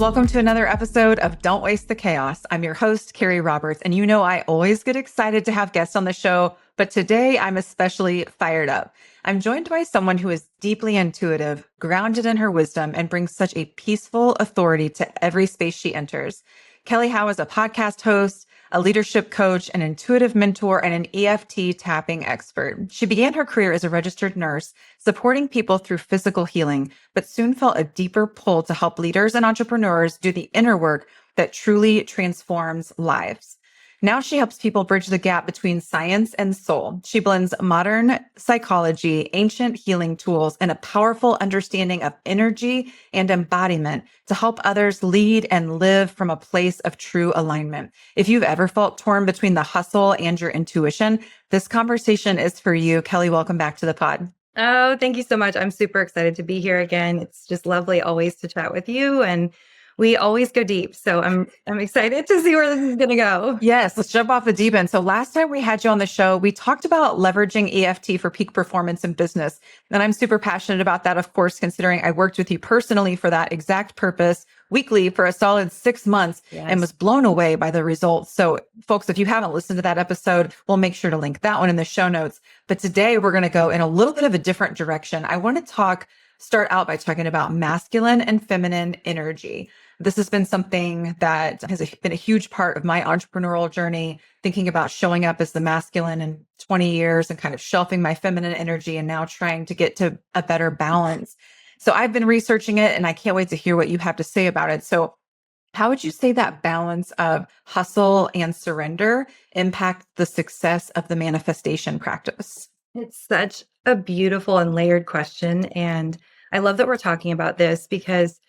Welcome to another episode of Don't Waste the Chaos. I'm your host, Kerri Roberts, and you know I always get excited to have guests on the show, but today I'm especially fired up. I'm joined by someone who is deeply intuitive, grounded in her wisdom, and brings such a peaceful authority to every space she enters. Kelly Howe is a podcast host, a leadership coach, an intuitive mentor, and an EFT tapping expert. She began her career as a registered nurse, supporting people through physical healing, but soon felt a deeper pull to help leaders and entrepreneurs do the inner work that truly transforms lives. Now she helps people bridge the gap between science and soul. She blends modern psychology, ancient healing tools, and a powerful understanding of energy and embodiment to help others lead and live from a place of true alignment. If you've ever felt torn between the hustle and your intuition, this conversation is for you. Kelly, welcome back to the pod. Oh, thank you so much. I'm super excited to be here again. It's just lovely always to chat with you, and we always go deep. So I'm excited to see where this is going to go. Yes, let's jump off the deep end. So last time we had you on the show, we talked about leveraging EFT for peak performance in business. And I'm super passionate about that, of course, considering I worked with you personally for that exact purpose weekly for a solid 6 months and was blown away by the results. So folks, if you haven't listened to that episode, we'll make sure to link that one in the show notes. But today we're going to go in a little bit of a different direction. I want to start out by talking about masculine and feminine energy. This has been something that has been a huge part of my entrepreneurial journey, thinking about showing up as the masculine in 20 years and kind of shelving my feminine energy and now trying to get to a better balance. So I've been researching it and I can't wait to hear what you have to say about it. So how would you say that balance of hustle and surrender impact the success of the manifestation practice? It's such a beautiful and layered question. And I love that we're talking about this because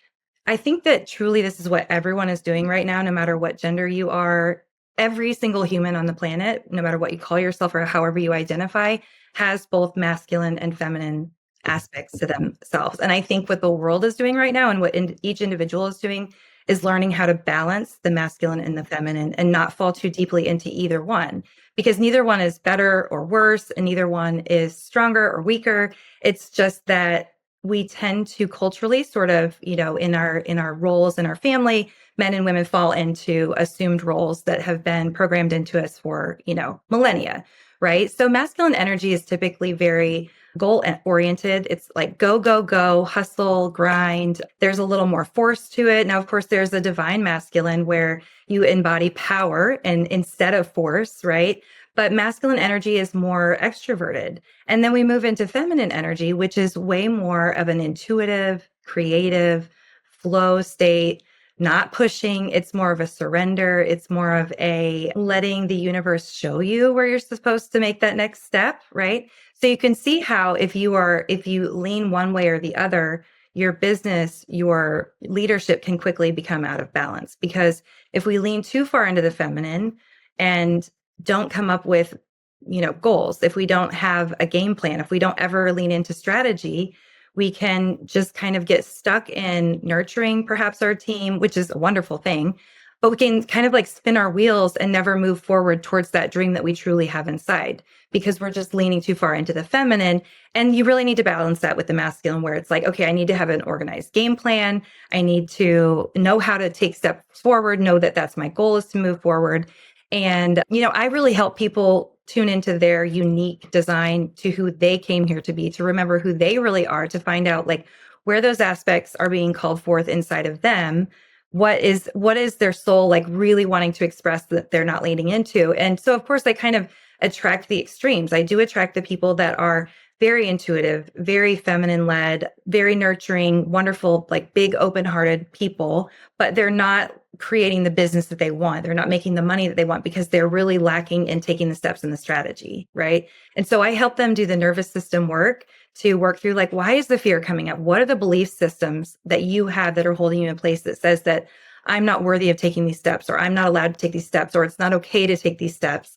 I think that truly this is what everyone is doing right now, no matter what gender you are. Every single human on the planet, no matter what you call yourself or however you identify, has both masculine and feminine aspects to themselves. And I think what the world is doing right now and what each individual is doing is learning how to balance the masculine and the feminine and not fall too deeply into either one, because neither one is better or worse and neither one is stronger or weaker. It's just that we tend to culturally sort of, in our roles in our family, men and women fall into assumed roles that have been programmed into us for, millennia, right? So masculine energy is typically very goal oriented. It's like go, go, go, hustle, grind. There's a little more force to it. Now, of course, there's a divine masculine where you embody power and instead of force, right? But masculine energy is more extroverted. And then we move into feminine energy, which is way more of an intuitive, creative flow state, not pushing. It's more of a surrender. It's more of a letting the universe show you where you're supposed to make that next step, right? So you can see how if you lean one way or the other, your business, your leadership can quickly become out of balance. Because if we lean too far into the feminine and don't come up with, goals, if we don't have a game plan, if we don't ever lean into strategy, we can just kind of get stuck in nurturing perhaps our team, which is a wonderful thing, but we can kind of like spin our wheels and never move forward towards that dream that we truly have inside because we're just leaning too far into the feminine. And you really need to balance that with the masculine where it's like, okay, I need to have an organized game plan. I need to know how to take steps forward, know that that's my goal is to move forward. And, I really help people tune into their unique design to who they came here to be, to remember who they really are, to find out like where those aspects are being called forth inside of them. What is their soul like really wanting to express that they're not leaning into? And so, of course, I kind of attract the extremes. I do attract the people that are very intuitive, very feminine led, very nurturing, wonderful, like big open-hearted people, but they're not creating the business that they want. They're not making the money that they want because they're really lacking in taking the steps in the strategy, right? And so I help them do the nervous system work to work through like, why is the fear coming up? What are the belief systems that you have that are holding you in place that says that I'm not worthy of taking these steps, or I'm not allowed to take these steps, or it's not okay to take these steps?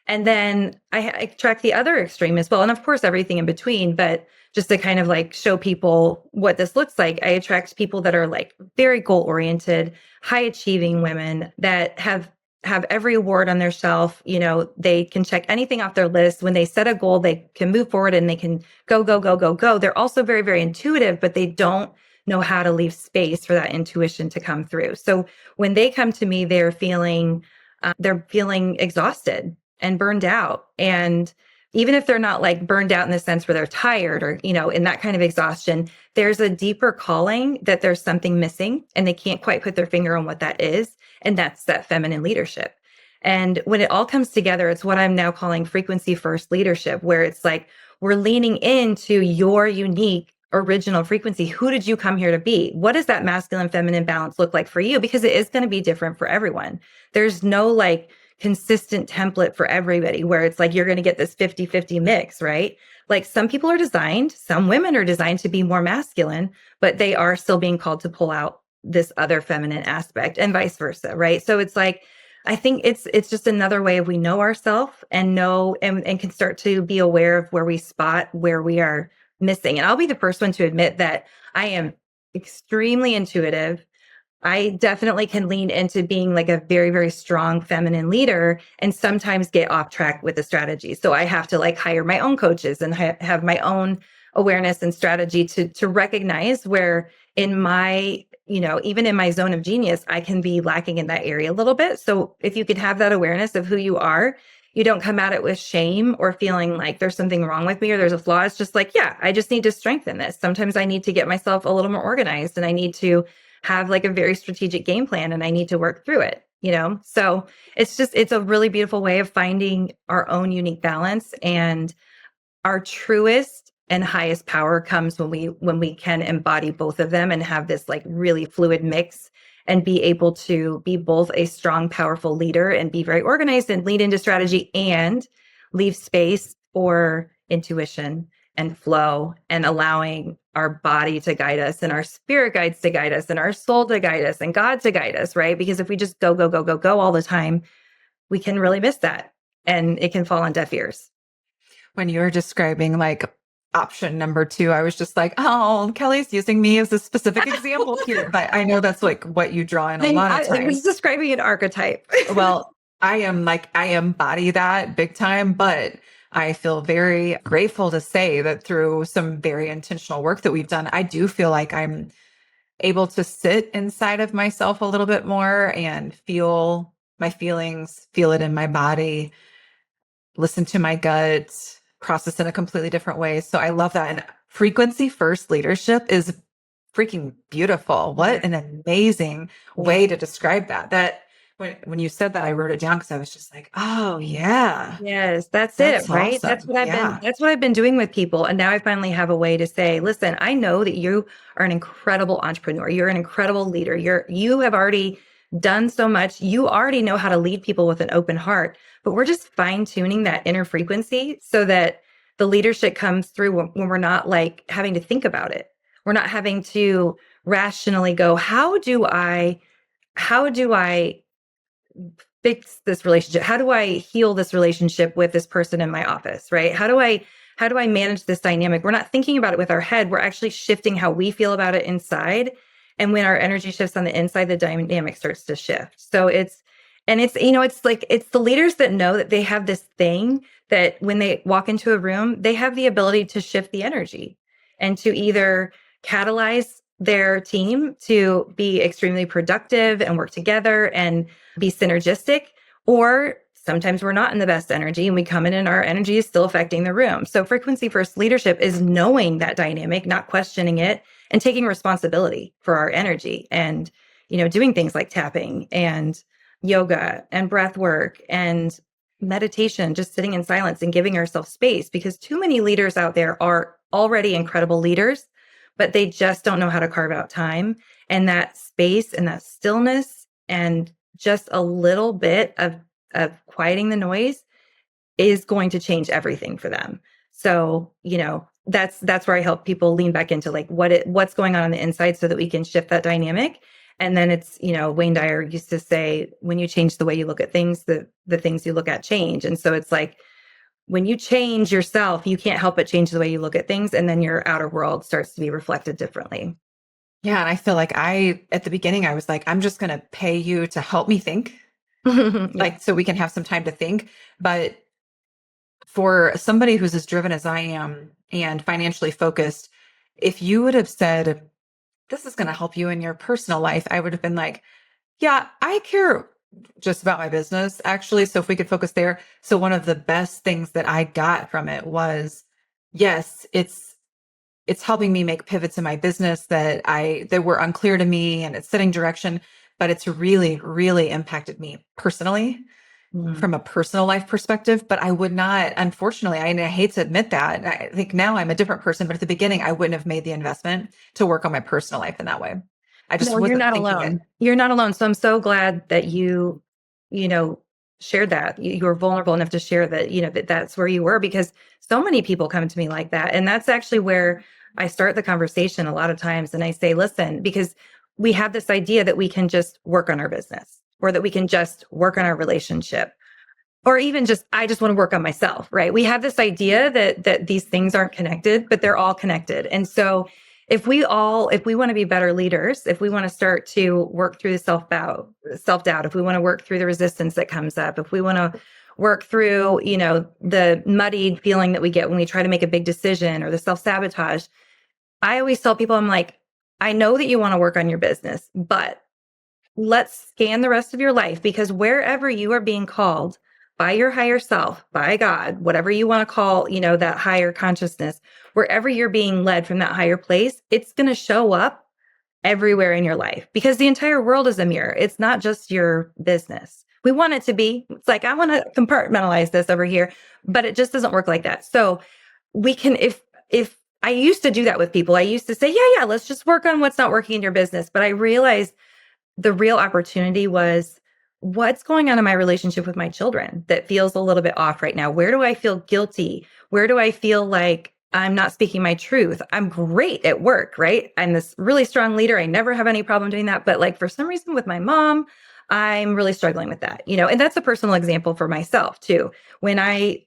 And then I track the other extreme as well. And of course, everything in between, but just to kind of like show people what this looks like, I attract people that are like very goal oriented, high achieving women that have every award on their shelf. They can check anything off their list. When they set a goal, they can move forward and they can go, go, go, go, go. They're also very, very intuitive, but they don't know how to leave space for that intuition to come through. So when they come to me, they're feeling exhausted and burned out. And even if they're not like burned out in the sense where they're tired or, in that kind of exhaustion, there's a deeper calling that there's something missing and they can't quite put their finger on what that is. And that's that feminine leadership. And when it all comes together, it's what I'm now calling frequency first leadership, where it's like we're leaning into your unique original frequency. Who did you come here to be? What does that masculine feminine balance look like for you? Because it is going to be different for everyone. There's no like consistent template for everybody where it's like you're going to get this 50-50 mix, right? Like some people are designed, some women are designed to be more masculine, but they are still being called to pull out this other feminine aspect and vice versa, right? So it's like I think it's just another way of we know ourselves and know and can start to be aware of where we spot where we are missing. And I'll be the first one to admit that I am extremely intuitive. I definitely can lean into being like a very, very strong feminine leader and sometimes get off track with the strategy. So I have to like hire my own coaches and have my own awareness and strategy to recognize where in my, even in my zone of genius, I can be lacking in that area a little bit. So if you could have that awareness of who you are, you don't come at it with shame or feeling like there's something wrong with me or there's a flaw. It's just like, yeah, I just need to strengthen this. Sometimes I need to get myself a little more organized and I need to have like a very strategic game plan and I need to work through it, So it's a really beautiful way of finding our own unique balance, and our truest and highest power comes when we can embody both of them and have this like really fluid mix and be able to be both a strong, powerful leader and be very organized and lead into strategy and leave space for intuition and flow and allowing our body to guide us and our spirit guides to guide us and our soul to guide us and God to guide us, right? Because if we just go, go, go, go, go all the time, we can really miss that and it can fall on deaf ears. When you were describing like option number 2, I was just like, oh, Kelly's using me as a specific example here. But I know that's like what you draw in a lot of times. I was describing an archetype. Well, I embody that big time, but I feel very grateful to say that through some very intentional work that we've done, I do feel like I'm able to sit inside of myself a little bit more and feel my feelings, feel it in my body, listen to my gut, process in a completely different way. So I love that. And frequency first leadership is freaking beautiful. What an amazing way to describe that. That when you said that, I wrote it down because I was just like, oh yeah. Yes, that's it, right? Awesome. That's what I've been doing with people. And now I finally have a way to say, listen, I know that you are an incredible entrepreneur. You're an incredible leader. You have already done so much. You already know how to lead people with an open heart, but we're just fine tuning that inner frequency so that the leadership comes through when we're not like having to think about it. We're not having to rationally go, how do I fix this relationship? How do I heal this relationship with this person in my office, right? How do I manage this dynamic? We're not thinking about it with our head. We're actually shifting how we feel about it inside. And when our energy shifts on the inside, the dynamic starts to shift. So it's the leaders that know that they have this thing that when they walk into a room, they have the ability to shift the energy and to either catalyze their team to be extremely productive and work together and be synergistic, or sometimes we're not in the best energy and we come in and our energy is still affecting the room. So frequency first leadership is knowing that dynamic, not questioning it, and taking responsibility for our energy and, doing things like tapping and yoga and breath work and meditation, just sitting in silence and giving ourselves space, because too many leaders out there are already incredible leaders, but they just don't know how to carve out time and that space and that stillness and just a little bit of quieting the noise is going to change everything for them. So, that's where I help people lean back into like what's going on the inside so that we can shift that dynamic. And then it's, Wayne Dyer used to say, when you change the way you look at things, the things you look at change. And so it's like, when you change yourself, you can't help but change the way you look at things. And then your outer world starts to be reflected differently. Yeah. And I feel like at the beginning, I was like, I'm just going to pay you to help me think, like, so we can have some time to think. But for somebody who's as driven as I am and financially focused, if you would have said, this is going to help you in your personal life, I would have been like, yeah, I care just about my business, actually. So if we could focus there. So one of the best things that I got from it was, yes, it's helping me make pivots in my business that were unclear to me, and it's setting direction, but it's really, really impacted me personally Mm. from a personal life perspective. But I would not, unfortunately, I hate to admit that. I think now I'm a different person, but at the beginning, I wouldn't have made the investment to work on my personal life in that way. I just No, you're wasn't not thinking it. alone. You're not alone. So I'm so glad that you know, shared that. You were vulnerable enough to share that, that's where you were, because so many people come to me like that. And that's actually where I start the conversation a lot of times. And I say, listen, because we have this idea that we can just work on our business, or that we can just work on our relationship, or even just, I just want to work on myself, right? We have this idea that these things aren't connected, but they're all connected. And so if we want to be better leaders, if we want to start to work through the self-doubt, if we want to work through the resistance that comes up, if we want to work through, the muddied feeling that we get when we try to make a big decision, or the self-sabotage, I always tell people, I'm like, I know that you want to work on your business, but let's scan the rest of your life, because wherever you are being called by your higher self, by God, whatever you want to call, that higher consciousness, wherever you're being led from that higher place, it's going to show up everywhere in your life, because the entire world is a mirror. It's not just your business. We want it to be. It's like, I want to compartmentalize this over here, but it just doesn't work like that. So we can, if I used to do that with people, I used to say, yeah, let's just work on what's not working in your business. But I realized the real opportunity was, what's going on in my relationship with my children that feels a little bit off right now? Where do I feel guilty? Where do I feel like I'm not speaking my truth? I'm great at work, right? I'm this really strong leader. I never have any problem doing that. But like, for some reason with my mom, I'm really struggling with that, and that's a personal example for myself too. When I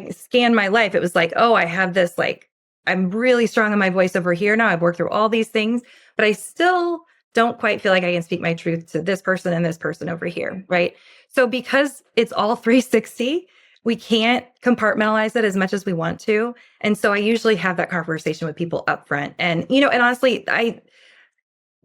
scanned my life, it was like, oh, I have this, like, I'm really strong in my voice over here now. I've worked through all these things, but I still don't quite feel like I can speak my truth to this person and this person over here, right? So because it's all 360, we can't compartmentalize it as much as we want to. And so I usually have that conversation with people up front. And, and honestly,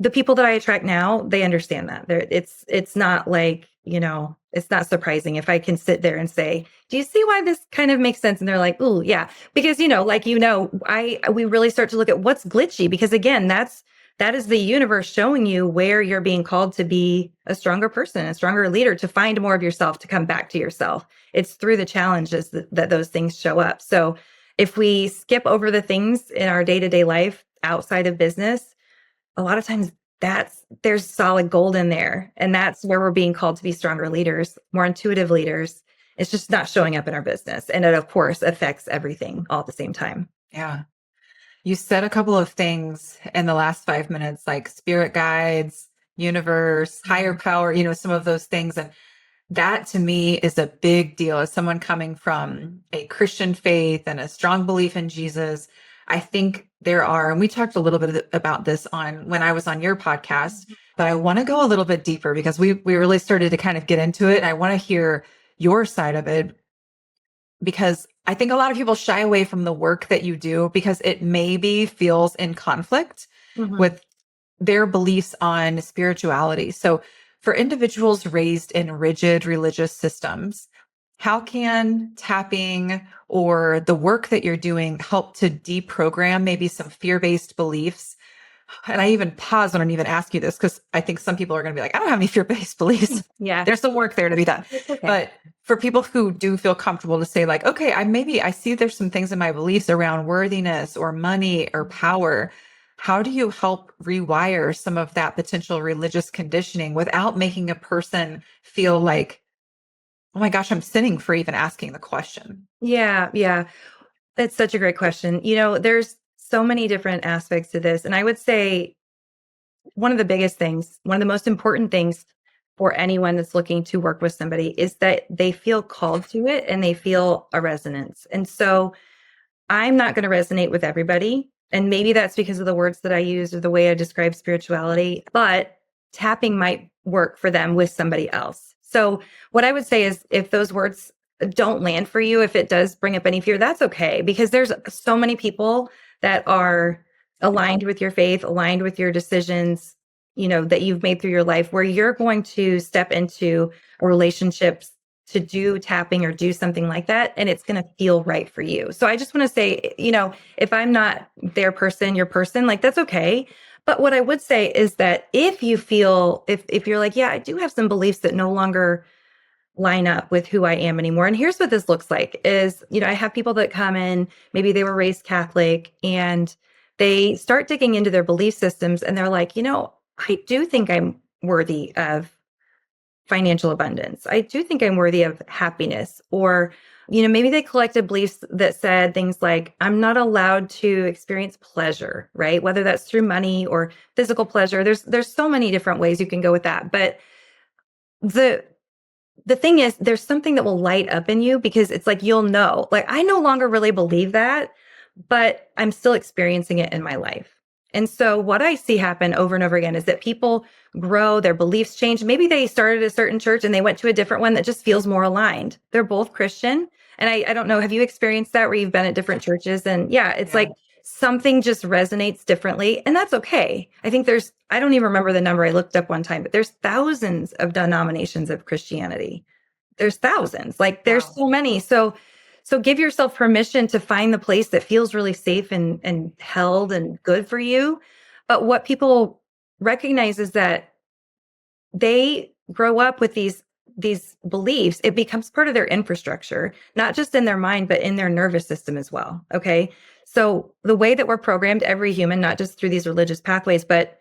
the people that I attract now, they understand that. It's not like, it's not surprising if I can sit there and say, do you see why this kind of makes sense? And they're like, oh yeah, because, we really start to look at what's glitchy, because again, that is the universe showing you where you're being called to be a stronger person, a stronger leader, to find more of yourself, to come back to yourself. It's through the challenges that those things show up. So if we skip over the things in our day-to-day life outside of business, a lot of times there's solid gold in there. And that's where we're being called to be stronger leaders, more intuitive leaders. It's just not showing up in our business. And it, of course, affects everything all at the same time. Yeah. You said a couple of things in the last 5 minutes, like spirit guides, universe, higher power, some of those things. And that to me is a big deal. As someone coming from a Christian faith and a strong belief in Jesus, I think there are, and we talked a little bit about this when I was on your podcast, but I want to go a little bit deeper, because we really started to kind of get into it. And I want to hear your side of it, because I think a lot of people shy away from the work that you do because it maybe feels in conflict with their beliefs on spirituality. So for individuals raised in rigid religious systems, how can tapping or the work that you're doing help to deprogram maybe some fear-based beliefs? And I even pause when I even ask you this, because I think some people are going to be like, I don't have any fear-based beliefs. Yeah. There's some work there to be done. Okay. But for people who do feel comfortable to say like, okay, I see there's some things in my beliefs around worthiness or money or power. How do you help rewire some of that potential religious conditioning without making a person feel like, oh my gosh, I'm sinning for even asking the question? Yeah. Yeah. That's such a great question. There's so many different aspects to this. And I would say one of the biggest things, one of the most important things for anyone that's looking to work with somebody, is that they feel called to it and they feel a resonance. And so I'm not going to resonate with everybody. And maybe that's because of the words that I use or the way I describe spirituality, but tapping might work for them with somebody else. So what I would say is, if those words don't land for you, if it does bring up any fear, that's okay, because there's so many people that are aligned with your faith, aligned with your decisions, that you've made through your life, where you're going to step into a relationship to do tapping or do something like that, and it's going to feel right for you. So I just want to say, if I'm not their person, your person, like that's okay. But what I would say is that if you feel, if you're like, yeah, I do have some beliefs that no longer line up with who I am anymore. And here's what this looks like is, I have people that come in, maybe they were raised Catholic, and they start digging into their belief systems, and they're like, I do think I'm worthy of financial abundance. I do think I'm worthy of happiness. Or, maybe they collected beliefs that said things like, I'm not allowed to experience pleasure, right? Whether that's through money or physical pleasure. There's so many different ways you can go with that. But the thing is, there's something that will light up in you, because it's like, you'll know, like, I no longer really believe that, but I'm still experiencing it in my life. And so what I see happen over and over again is that people grow, their beliefs change. Maybe they started a certain church and they went to a different one that just feels more aligned. They're both Christian. And I don't know, have you experienced that where you've been at different churches? And yeah, it's like something just resonates differently. And that's okay. I think I don't even remember the number I looked up one time, but there's thousands of denominations of Christianity. There's thousands, like there's so many. So give yourself permission to find the place that feels really safe and held and good for you. But what people recognize is that they grow up with these beliefs. It becomes part of their infrastructure, not just in their mind, but in their nervous system as well. Okay. So the way that we're programmed, every human, not just through these religious pathways, but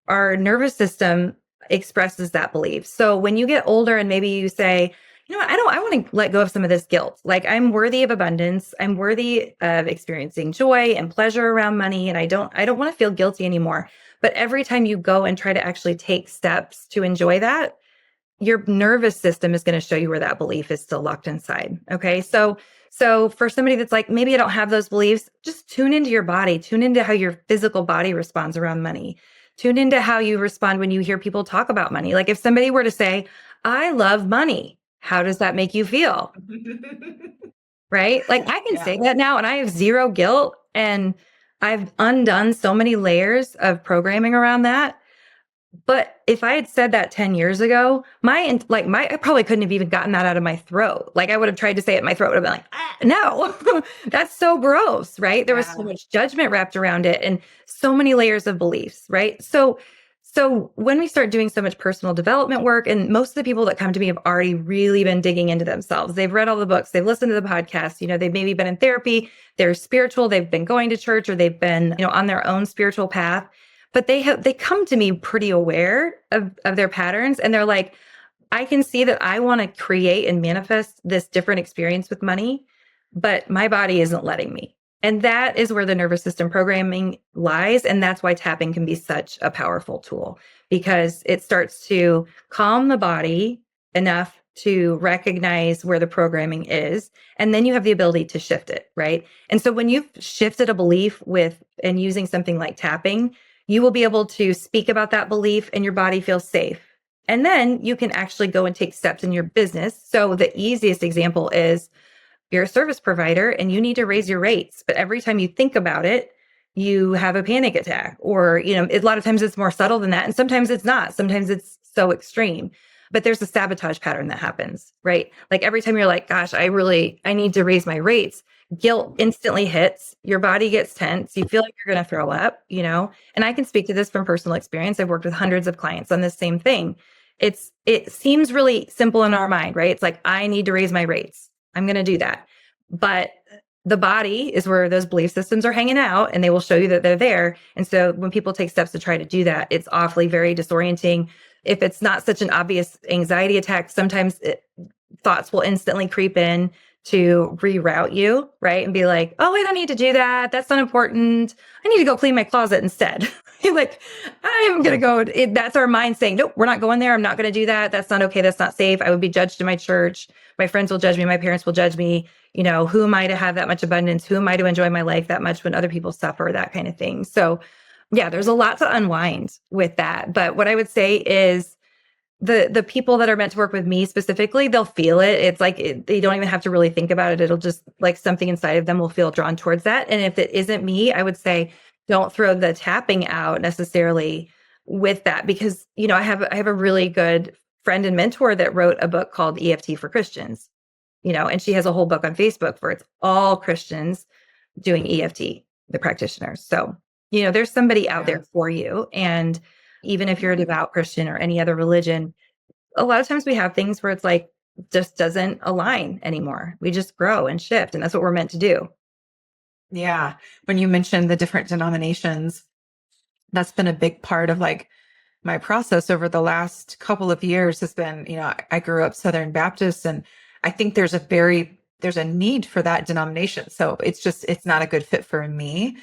our nervous system expresses that belief. So when you get older and maybe you say, I want to let go of some of this guilt. Like, I'm worthy of abundance. I'm worthy of experiencing joy and pleasure around money. And I don't want to feel guilty anymore. But every time you go and try to actually take steps to enjoy that, your nervous system is going to show you where that belief is still locked inside. Okay. So for somebody that's like, maybe I don't have those beliefs, just tune into your body, tune into how your physical body responds around money. Tune into how you respond when you hear people talk about money. Like, if somebody were to say, I love money, how does that make you feel? Right? Like, I can say that now and I have zero guilt, and I've undone so many layers of programming around that. But if I had said that 10 years ago, I probably couldn't have even gotten that out of my throat. Like, I would have tried to say it in my throat, would have been like, no, that's so gross, right? There was so much judgment wrapped around it and so many layers of beliefs, right? So when we start doing so much personal development work, and most of the people that come to me have already really been digging into themselves. They've read all the books, they've listened to the podcasts, they've maybe been in therapy, they're spiritual, they've been going to church, or they've been, on their own spiritual path. But they come to me pretty aware of their patterns. And they're like, I can see that I want to create and manifest this different experience with money, but my body isn't letting me. And that is where the nervous system programming lies. And that's why tapping can be such a powerful tool, because it starts to calm the body enough to recognize where the programming is. And then you have the ability to shift it, right? And so when you've shifted a belief and using something like tapping, you will be able to speak about that belief and your body feels safe. And then you can actually go and take steps in your business. So the easiest example is, you're a service provider and you need to raise your rates. But every time you think about it, you have a panic attack, or, a lot of times it's more subtle than that. And sometimes it's not. Sometimes it's so extreme, but there's a sabotage pattern that happens, right? Like, every time you're like, gosh, I need to raise my rates, guilt instantly hits, your body gets tense, you feel like you're going to throw up, and I can speak to this from personal experience. I've worked with hundreds of clients on this same thing. It seems really simple in our mind, right? It's like, I need to raise my rates, I'm going to do that. But the body is where those belief systems are hanging out, and they will show you that they're there. And so when people take steps to try to do that, it's awfully very disorienting. If it's not such an obvious anxiety attack, sometimes thoughts will instantly creep in to reroute you, right? And be like, oh, I don't need to do that. That's not important. I need to go clean my closet instead. Like, I'm going to go. That's our mind saying, nope, we're not going there. I'm not going to do that. That's not okay. That's not safe. I would be judged in my church. My friends will judge me. My parents will judge me. Who am I to have that much abundance? Who am I to enjoy my life that much when other people suffer? That kind of thing. So yeah, there's a lot to unwind with that. But what I would say is, the people that are meant to work with me specifically, they'll feel it. It's like, they don't even have to really think about it. It'll just, like, something inside of them will feel drawn towards that. And if it isn't me, I would say, don't throw the tapping out necessarily with that, because, I have a really good friend and mentor that wrote a book called EFT for Christians, and she has a whole book on Facebook for it's all Christians doing EFT, the practitioners. So, there's somebody out Yeah. there for you. And even if you're a devout Christian or any other religion, a lot of times we have things where it's like just doesn't align anymore. We just grow and shift, and that's what we're meant to do. Yeah. When you mentioned the different denominations, that's been a big part of like my process over the last couple of years has been, I grew up Southern Baptist, and I think there's a need for that denomination. So it's not a good fit for me.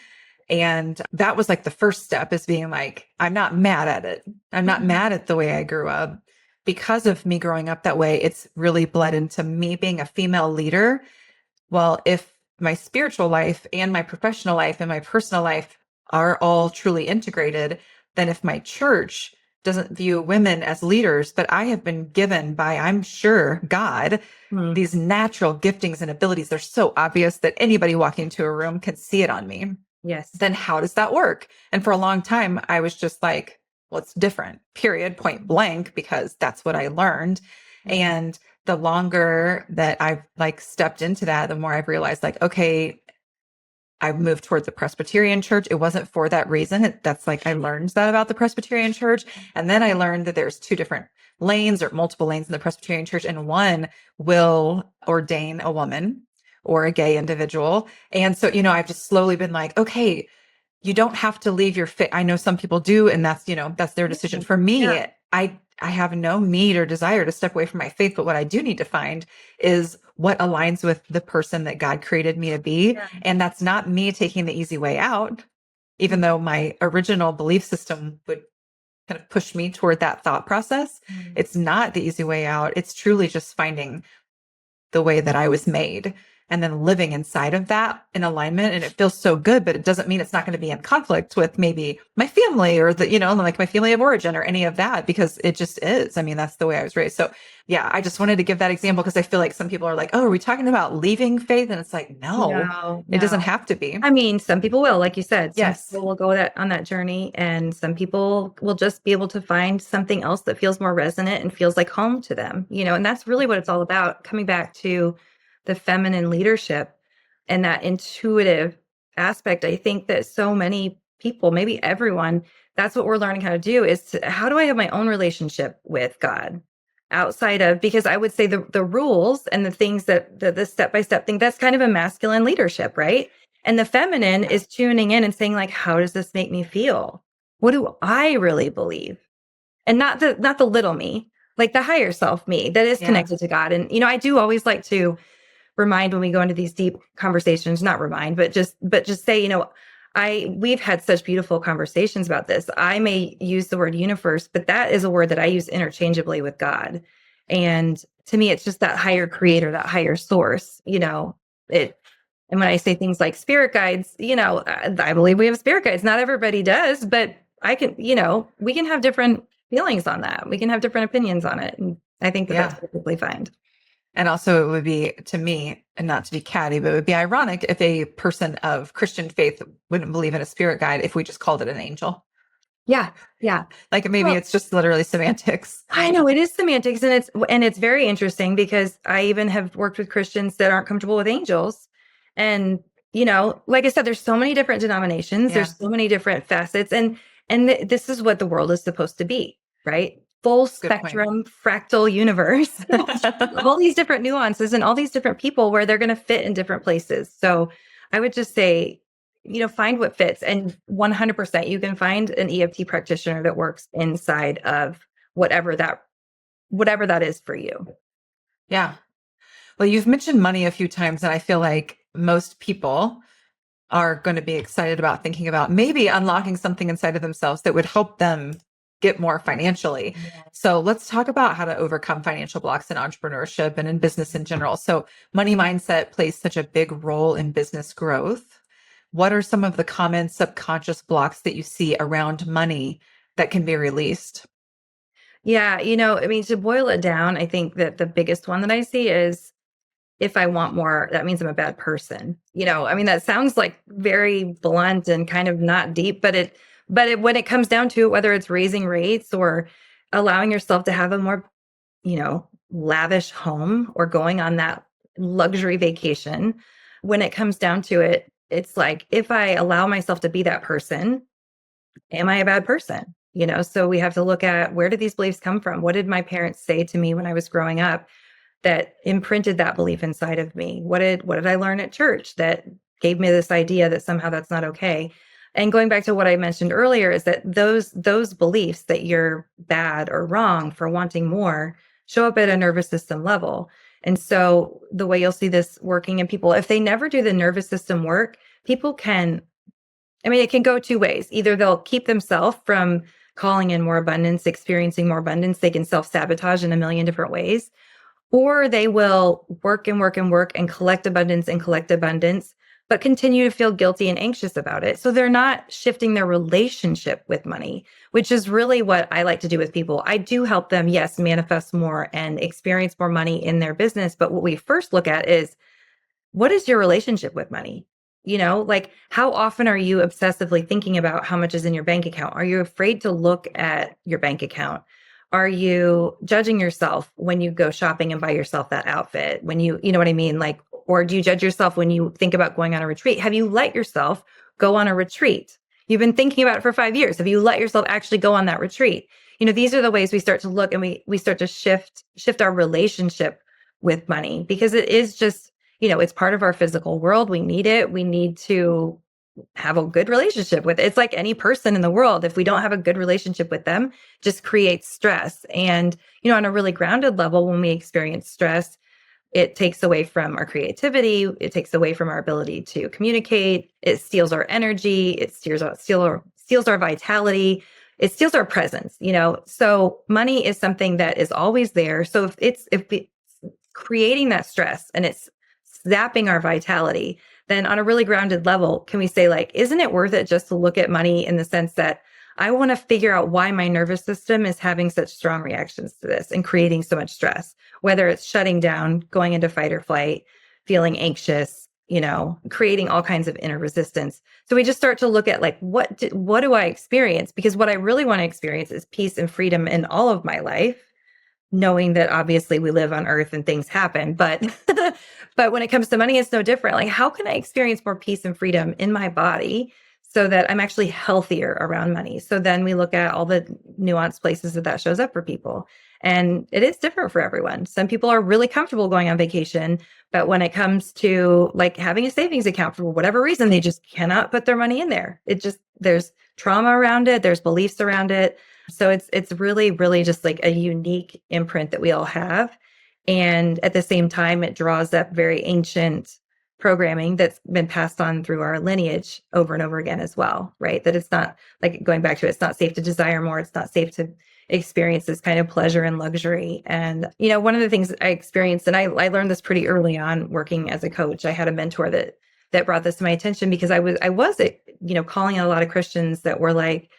And that was like the first step, is being like, I'm not mad at it. I'm not mad at the way I grew up. Because of me growing up that way, it's really bled into me being a female leader. Well, if my spiritual life and my professional life and my personal life are all truly integrated, then if my church doesn't view women as leaders, but I have been given by, I'm sure, God, Mhm. these natural giftings and abilities, they're so obvious that anybody walking into a room can see it on me, Yes. then how does that work? And for a long time, I was just like, well, it's different, period, point blank, because that's what I learned. And the longer that I've like stepped into that, the more I've realized like, okay, I moved towards the Presbyterian church. It wasn't for that reason. That's like, I learned that about the Presbyterian church. And then I learned that there's two different lanes or multiple lanes in the Presbyterian church. And one will ordain a woman or a gay individual. And so, I've just slowly been like, okay, you don't have to leave your faith. I know some people do, and that's their decision. For me, Yeah. I have no need or desire to step away from my faith, but what I do need to find is what aligns with the person that God created me to be. Yeah. And that's not me taking the easy way out, even though my original belief system would kind of push me toward that thought process. Mhm. It's not the easy way out. It's truly just finding the way that I was made and then living inside of that in alignment. And it feels so good, but it doesn't mean it's not going to be in conflict with maybe my family or like my family of origin or any of that, because it just is. I mean, that's the way I was raised. So yeah, I just wanted to give that example because I feel like some people are like, oh, are we talking about leaving faith? And it's like, no, No, it doesn't no. have to be. I mean, some people will, like you said, some Yes. people will go on that journey, and some people will just be able to find something else that feels more resonant and feels like home to them, and that's really what it's all about. Coming back to the feminine leadership and that intuitive aspect, I think that so many people, maybe everyone, that's what we're learning how to do, is how do I have my own relationship with God outside of, because I would say the rules and the things that the step-by-step thing, that's kind of a masculine leadership, right? And the feminine is tuning in and saying like, how does this make me feel? What do I really believe? And not the little me, like the higher self me that is Yeah. connected to God. And I do always like to remind when we go into these deep conversations, not remind, but just say, we've had such beautiful conversations about this. I may use the word universe, but that is a word that I use interchangeably with God. And to me, it's just that higher creator, that higher source, it. And when I say things like spirit guides, I believe we have spirit guides. Not everybody does, but we can have different feelings on that. We can have different opinions on it. And I think that that's Yeah. perfectly fine. And also, it would be, to me, and not to be catty, but it would be ironic if a person of Christian faith wouldn't believe in a spirit guide if we just called it an angel. Yeah. Yeah. Like maybe Well, it's just literally semantics. I know it is semantics, and it's very interesting because I even have worked with Christians that aren't comfortable with angels. And like I said, there's so many different denominations, Yeah. there's so many different facets, and this is what the world is supposed to be, right? Full Good point. spectrum, fractal universe, all these different nuances and all these different people where they're going to fit in different places. So I would just say, find what fits, and 100% you can find an EFT practitioner that works inside of whatever that is for you. Yeah. Well, you've mentioned money a few times, and I feel like most people are going to be excited about thinking about maybe unlocking something inside of themselves that would help them get more financially. So let's talk about how to overcome financial blocks in entrepreneurship and in business in general. So money mindset plays such a big role in business growth. What are some of the common subconscious blocks that you see around money that can be released? Yeah, I mean, to boil it down, I think that the biggest one that I see is, if I want more, that means I'm a bad person. I mean, that sounds like very blunt and kind of not deep, but when it comes down to it, whether it's raising rates or allowing yourself to have a more, lavish home or going on that luxury vacation, when it comes down to it, it's like, if I allow myself to be that person, am I a bad person? So we have to look at, where did these beliefs come from? What did my parents say to me when I was growing up that imprinted that belief inside of me? What did I learn at church that gave me this idea that somehow that's not okay? And going back to what I mentioned earlier, is that those beliefs that you're bad or wrong for wanting more show up at a nervous system level. And so the way you'll see this working in people, if they never do the nervous system work, people can, it can go two ways. Either they'll keep themselves from calling in more abundance, experiencing more abundance. They can self-sabotage in a million different ways, or they will work and work and work and collect abundance, but continue to feel guilty and anxious about it. So they're not shifting their relationship with money, which is really what I like to do with people. I do help them, yes, manifest more and experience more money in their business. But what we first look at is, what is your relationship with money? Like, how often are you obsessively thinking about how much is in your bank account? Are you afraid to look at your bank account? Are you judging yourself when you go shopping and buy yourself that outfit? When you know what I mean? Like, or do you judge yourself when you think about going on a retreat? Have you let yourself go on a retreat? You've been thinking about it for 5 years. Have you let yourself actually go on that retreat? These are the ways we start to look, and we start to shift our relationship with money, because it is just, it's part of our physical world. We need it. We need to have a good relationship with it. It's like any person in the world. If we don't have a good relationship with them, just creates stress. And, on a really grounded level, when we experience stress, it takes away from our creativity. It takes away from our ability to communicate. It steals our energy. It steals our vitality. It steals our presence, So money is something that is always there. So if it's creating that stress and it's zapping our vitality, then on a really grounded level, can we say, like, isn't it worth it just to look at money in the sense that I want to figure out why my nervous system is having such strong reactions to this and creating so much stress, whether it's shutting down, going into fight or flight, feeling anxious, creating all kinds of inner resistance. So we just start to look at, like, what do I experience? Because what I really want to experience is peace and freedom in all of my life, knowing that obviously we live on earth and things happen, but but when it comes to money, it's no different. Like, how can I experience more peace and freedom in my body so that I'm actually healthier around money? So then we look at all the nuanced places that shows up for people. And it is different for everyone. Some people are really comfortable going on vacation, but when it comes to, like, having a savings account, for whatever reason, they just cannot put their money in there. There's trauma around it. There's beliefs around it. So it's really, really just like a unique imprint that we all have. And at the same time, it draws up very ancient programming that's been passed on through our lineage over and over again as well, right? That it's not, like, going back to it, it's not safe to desire more. It's not safe to experience this kind of pleasure and luxury. And, one of the things I experienced, and I learned this pretty early on working as a coach, I had a mentor that brought this to my attention, because I was calling on a lot of Christians that were like,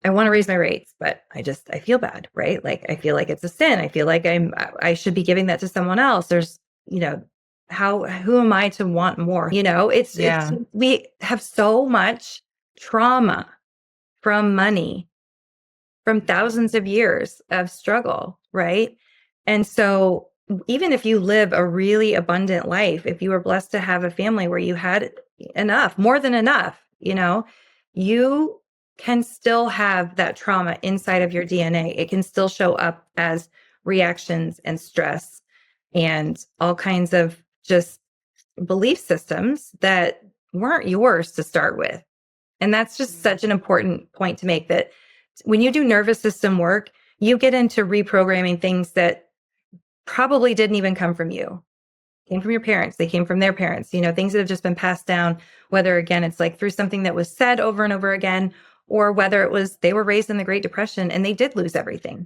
I want to raise my rates, but I feel bad, right? Like, I feel like it's a sin. I feel like I should be giving that to someone else. There's, who am I to want more? It's we have so much trauma from money, from thousands of years of struggle, right? And so even if you live a really abundant life, if you were blessed to have a family where you had enough, more than enough, you can still have that trauma inside of your DNA. It can still show up as reactions and stress and all kinds of just belief systems that weren't yours to start with. And that's just such an important point to make, that when you do nervous system work, you get into reprogramming things that probably didn't even come from you. Came from your parents. They came from their parents, things that have just been passed down, whether, again, it's like through something that was said over and over again, or whether it was they were raised in the Great Depression and they did lose everything.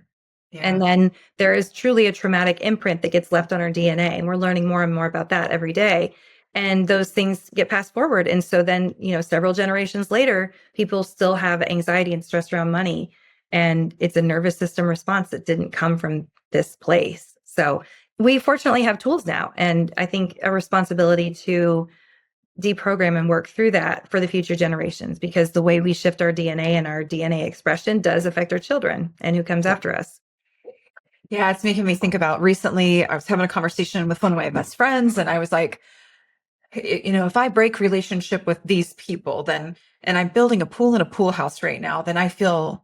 Yeah. And then there is truly a traumatic imprint that gets left on our DNA. And we're learning more and more about that every day. And those things get passed forward. And so then, several generations later, people still have anxiety and stress around money. And it's a nervous system response that didn't come from this place. So we fortunately have tools now. And I think a responsibility to deprogram and work through that for the future generations, because the way we shift our DNA and our DNA expression does affect our children and who comes after us. Yeah, it's making me think about recently, I was having a conversation with one of my best friends, and I was like, if I break relationship with these people, then, and I'm building a pool in a pool house right now, then I feel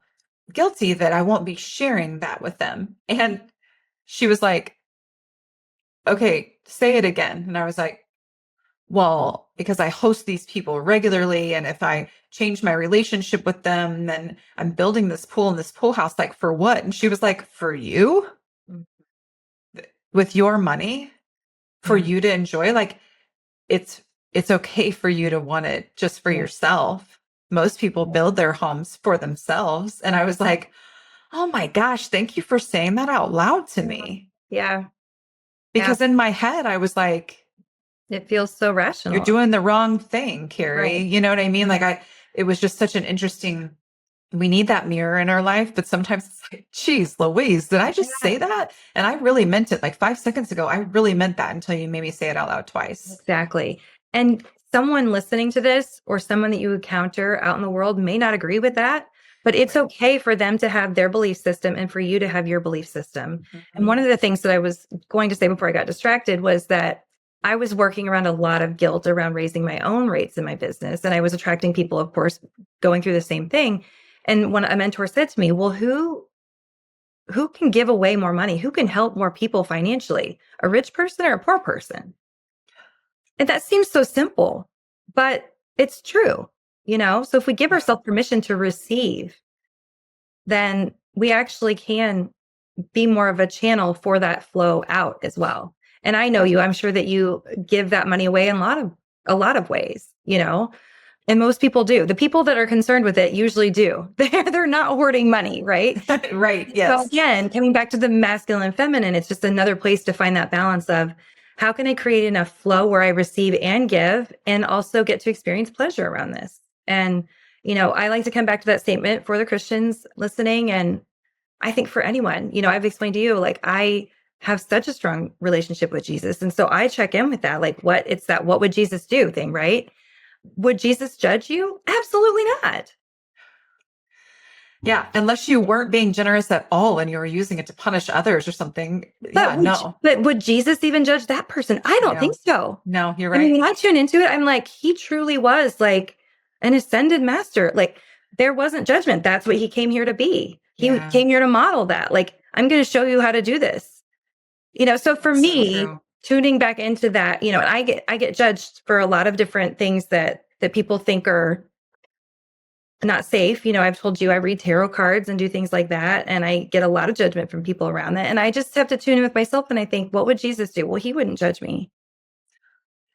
guilty that I won't be sharing that with them. And she was like, okay, say it again. And I was like, well, because I host these people regularly, and if I change my relationship with them, then I'm building this pool in this pool house, like for what? And she was like, for you, with your money, for you to enjoy, like it's okay for you to want it just for yourself. Most people build their homes for themselves. And I was like, oh my gosh, thank you for saying that out loud to me. Yeah. Because in my head, I was like, it feels so rational. You're doing the wrong thing, Kerri. Right. You know what I mean? Like it was just such an interesting, we need that mirror in our life, but sometimes it's like, geez, Louise, did I just say that? And I really meant it. Like 5 seconds ago, I really meant that until you made me say it out loud twice. Exactly. And someone listening to this or someone that you encounter out in the world may not agree with that, but it's okay for them to have their belief system and for you to have your belief system. Mm-hmm. And one of the things that I was going to say before I got distracted was that I was working around a lot of guilt around raising my own rates in my business. And I was attracting people, of course, going through the same thing. And when a mentor said to me, well, who can give away more money? Who can help more people financially? A rich person or a poor person? And that seems so simple, but it's true, So if we give ourselves permission to receive, then we actually can be more of a channel for that flow out as well. And I know you, I'm sure that you give that money away in a lot of ways, and most people do. The people that are concerned with it usually do. They're not hoarding money, right? Right. Yes. So again, coming back to the masculine and feminine, it's just another place to find that balance of how can I create enough flow where I receive and give and also get to experience pleasure around this? And, I like to come back to that statement for the Christians listening. And I think for anyone, I've explained to you, like I have such a strong relationship with Jesus. And so I check in with that, like what would Jesus do thing, right? Would Jesus judge you? Absolutely not. Yeah, unless you weren't being generous at all and you were using it to punish others or something. But would Jesus even judge that person? I don't think so. No, you're right. I mean, when I tune into it, I'm like, he truly was like an ascended master. Like there wasn't judgment. That's what he came here to be. He came here to model that. Like, I'm going to show you how to do this. So for me, tuning back into that, and I get judged for a lot of different things that people think are not safe. I've told you I read tarot cards and do things like that. And I get a lot of judgment from people around that. And I just have to tune in with myself. And I think, what would Jesus do? Well, he wouldn't judge me.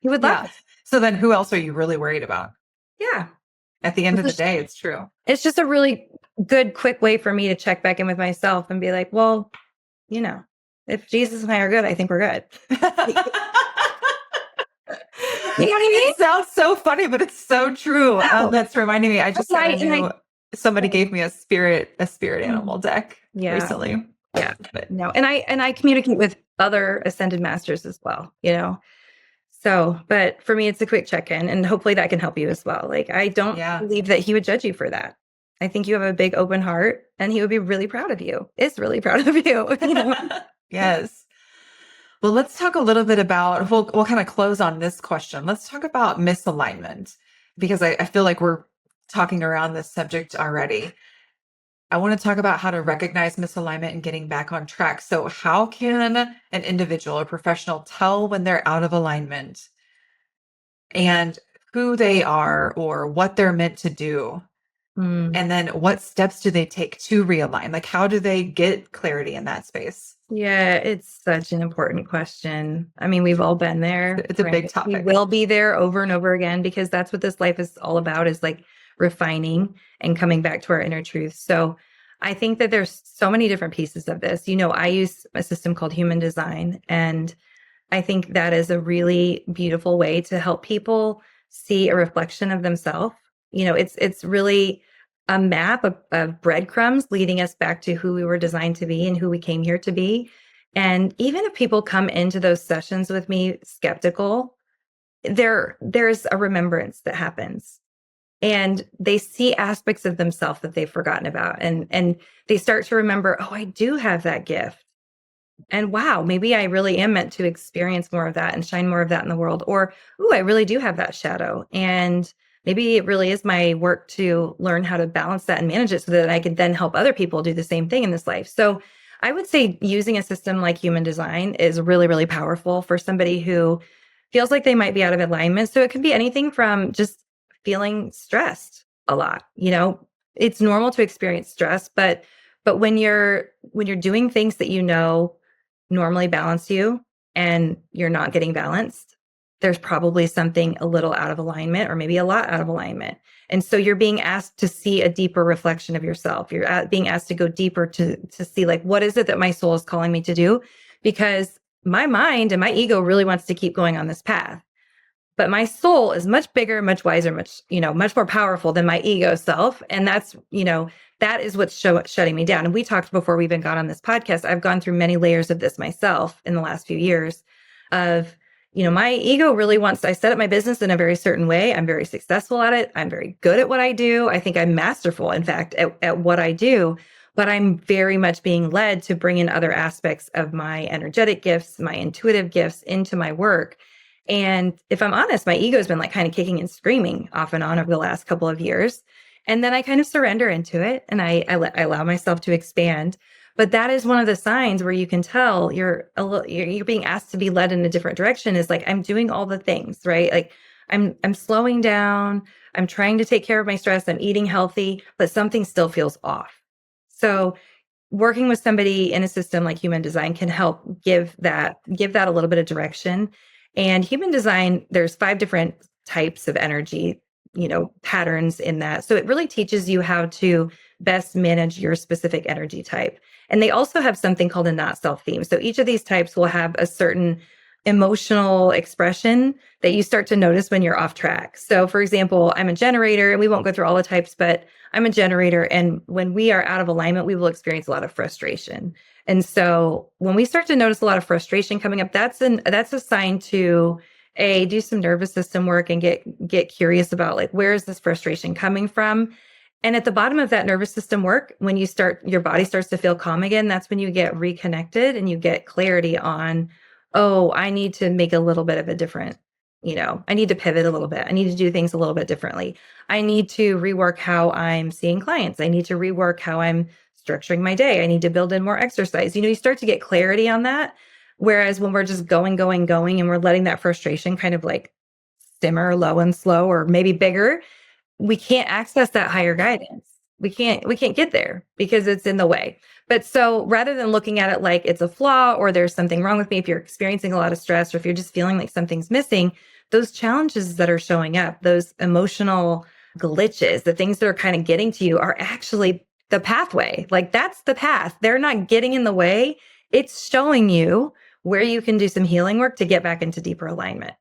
He would love us. So then who else are you really worried about? Yeah. At the end of the day, it's true. It's just a really good, quick way for me to check back in with myself and be like, well, if Jesus and I are good, I think we're good. You know what I mean? It sounds so funny, but it's so true. That's reminding me. I just somebody gave me a spirit animal deck recently. Yeah. No. And I communicate with other ascended masters as well, So, but for me, it's a quick check-in, and hopefully that can help you as well. Like, I don't believe that he would judge you for that. I think you have a big open heart, and he would be really proud of you. Is really proud of you. Yes. Well, let's talk a little bit about, we'll kind of close on this question. Let's talk about misalignment, because I feel like we're talking around this subject already. I want to talk about how to recognize misalignment and getting back on track. So how can an individual or professional tell when they're out of alignment and who they are or what they're meant to do? And then what steps do they take to realign? Like, how do they get clarity in that space? Yeah, it's such an important question. I mean, we've all been there. It's a big topic. We will be there over and over again, because that's what this life is all about, is like refining and coming back to our inner truth. So I think that there's so many different pieces of this. I use a system called human design, and I think that is a really beautiful way to help people see a reflection of themselves. It's really a map of breadcrumbs leading us back to who we were designed to be and who we came here to be. And even if people come into those sessions with me skeptical, there's a remembrance that happens, and they see aspects of themselves that they've forgotten about, and they start to remember, oh, I do have that gift. And wow, maybe I really am meant to experience more of that and shine more of that in the world. Or, ooh, I really do have that shadow. And maybe it really is my work to learn how to balance that and manage it so that I can then help other people do the same thing in this life. So I would say using a system like human design is really, really powerful for somebody who feels like they might be out of alignment. So it could be anything from just feeling stressed a lot. It's normal to experience stress, but when you're doing things that normally balance you and you're not getting balanced, there's probably something a little out of alignment or maybe a lot out of alignment. And so you're being asked to see a deeper reflection of yourself. You're being asked to go deeper to see, like, what is it that my soul is calling me to do? Because my mind and my ego really wants to keep going on this path. But my soul is much bigger, much wiser, much more powerful than my ego self. And that is what's shutting me down. And we talked before we even got on this podcast. I've gone through many layers of this myself in the last few years of, my ego really wants, I set up my business in a very certain way. I'm very successful at it. I'm very good at what I do. I think I'm masterful, in fact, at what I do. But I'm very much being led to bring in other aspects of my energetic gifts, my intuitive gifts into my work. And if I'm honest, my ego has been like kind of kicking and screaming off and on over the last couple of years. And then I kind of surrender into it and I allow myself to expand. But that is one of the signs where you can tell you're being asked to be led in a different direction, is like, I'm doing all the things, right? Like I'm slowing down. I'm trying to take care of my stress. I'm eating healthy, but something still feels off. So working with somebody in a system like human design can help give that a little bit of direction. And human design, there's 5 different types of energy, patterns in that. So it really teaches you how to best manage your specific energy type. And they also have something called a not self theme. So each of these types will have a certain emotional expression that you start to notice when you're off track. So for example, I'm a generator, and we won't go through all the types, but I'm a generator. And when we are out of alignment, we will experience a lot of frustration. And so when we start to notice a lot of frustration coming up, that's a sign to do some nervous system work and get curious about, like, where is this frustration coming from? And at the bottom of that nervous system work, when your body starts to feel calm again, that's when you get reconnected and you get clarity on, oh, I need to make a little bit of a different, I need to pivot a little bit. I need to do things a little bit differently. I need to rework how I'm seeing clients. I need to rework how I'm structuring my day. I need to build in more exercise. You start to get clarity on that. Whereas when we're just going, and we're letting that frustration kind of like simmer low and slow, or maybe bigger, we can't access that higher guidance. We can't get there because it's in the way. But so rather than looking at it like it's a flaw or there's something wrong with me, if you're experiencing a lot of stress or if you're just feeling like something's missing, those challenges that are showing up, those emotional glitches, the things that are kind of getting to you, are actually the pathway. Like, that's the path. They're not getting in the way. It's showing you where you can do some healing work to get back into deeper alignment.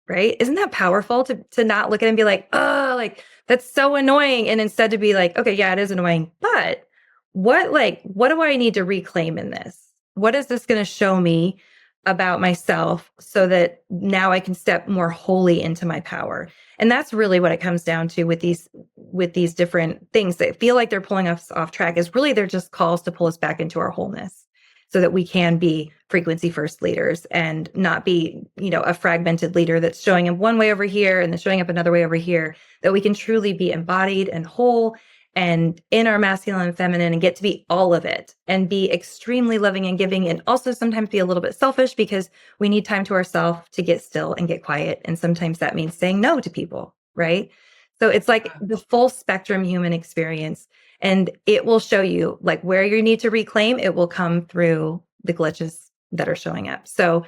Right? Isn't that powerful to not look at it and be like, oh, like, that's so annoying. And instead to be like, okay, yeah, it is annoying, but what do I need to reclaim in this? What is this going to show me about myself so that now I can step more wholly into my power? And that's really what it comes down to with these different things that feel like they're pulling us off track, is really they're just calls to pull us back into our wholeness so that we can be frequency first leaders and not be, a fragmented leader that's showing up one way over here and then showing up another way over here, that we can truly be embodied and whole and in our masculine and feminine and get to be all of it and be extremely loving and giving, and also sometimes be a little bit selfish because we need time to ourselves to get still and get quiet. And sometimes that means saying no to people, right? So it's like the full spectrum human experience, and it will show you like where you need to reclaim. It will come through the glitches that are showing up. So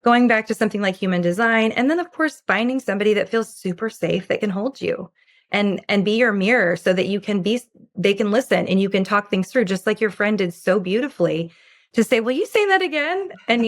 going back to something like human design, and then of course, finding somebody that feels super safe, that can hold you and be your mirror so that they can listen and you can talk things through, just like your friend did so beautifully to say, will you say that again? And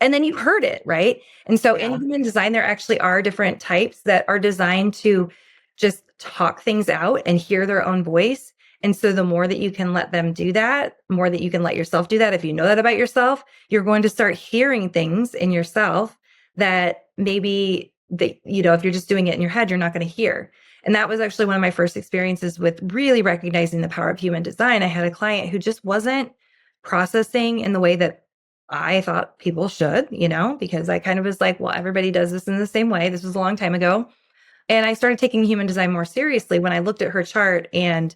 and then you heard it, right? And so in human design, there actually are different types that are designed to just talk things out and hear their own voice. And so the more that you can let them do that, more that you can let yourself do that, if you know that about yourself, you're going to start hearing things in yourself that maybe if you're just doing it in your head, you're not going to hear. And that was actually one of my first experiences with really recognizing the power of human design. I had a client who just wasn't processing in the way that I thought people should, because I kind of was like, well, everybody does this in the same way. This was a long time ago. And I started taking human design more seriously when I looked at her chart and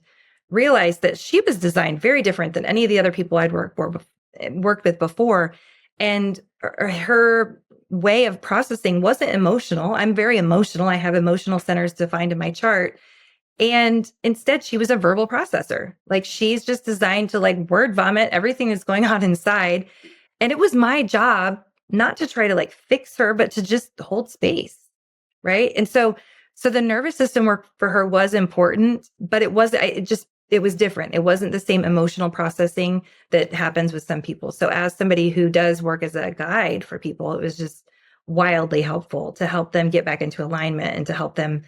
realized that she was designed very different than any of the other people I'd worked with before. And her way of processing wasn't emotional. I'm very emotional. I have emotional centers defined in my chart. And instead, she was a verbal processor. Like, she's just designed to like word vomit everything that's going on inside. And it was my job not to try to like fix her, but to just hold space. Right. And so the nervous system work for her was important, but it was different. It wasn't the same emotional processing that happens with some people. So as somebody who does work as a guide for people, it was just wildly helpful to help them get back into alignment and to help them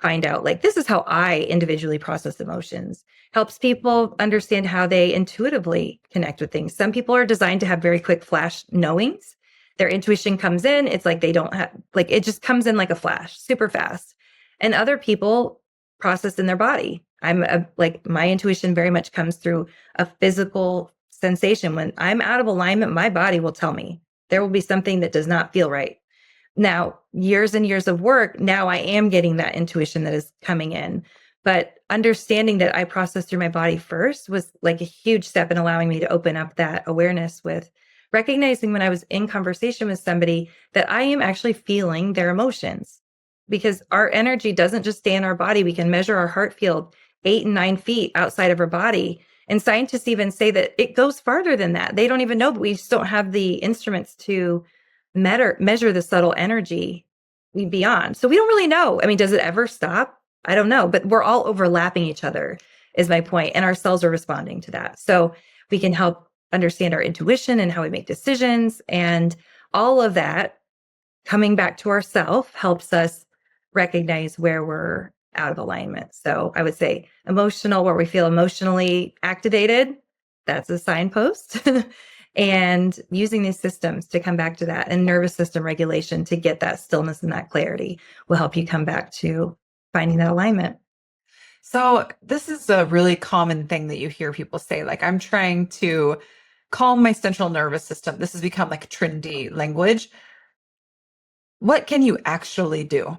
find out, like, this is how I individually process emotions. Helps people understand how they intuitively connect with things. Some people are designed to have very quick flash knowings. Their intuition comes in. It's like they don't have, like, it just comes in like a flash, super fast. And other people process in their body. My intuition very much comes through a physical sensation. When I'm out of alignment, my body will tell me there will be something that does not feel right. Now, years and years of work, now I am getting that intuition that is coming in. But understanding that I process through my body first was like a huge step in allowing me to open up that awareness with recognizing when I was in conversation with somebody that I am actually feeling their emotions. Because our energy doesn't just stay in our body. We can measure our heart field 8 and 9 feet outside of our body. And scientists even say that it goes farther than that. They don't even know, but we just don't have the instruments to measure the subtle energy beyond. So we don't really know. I mean, does it ever stop? I don't know, but we're all overlapping each other is my point, and our cells are responding to that. So we can help understand our intuition and how we make decisions, and all of that coming back to ourself helps us recognize where we're out of alignment. So I would say emotional, where we feel emotionally activated, that's a signpost. And using these systems to come back to that, and nervous system regulation to get that stillness and that clarity will help you come back to finding that alignment. So this is a really common thing that you hear people say, like, I'm trying to calm my central nervous system. This has become like trendy language. What can you actually do?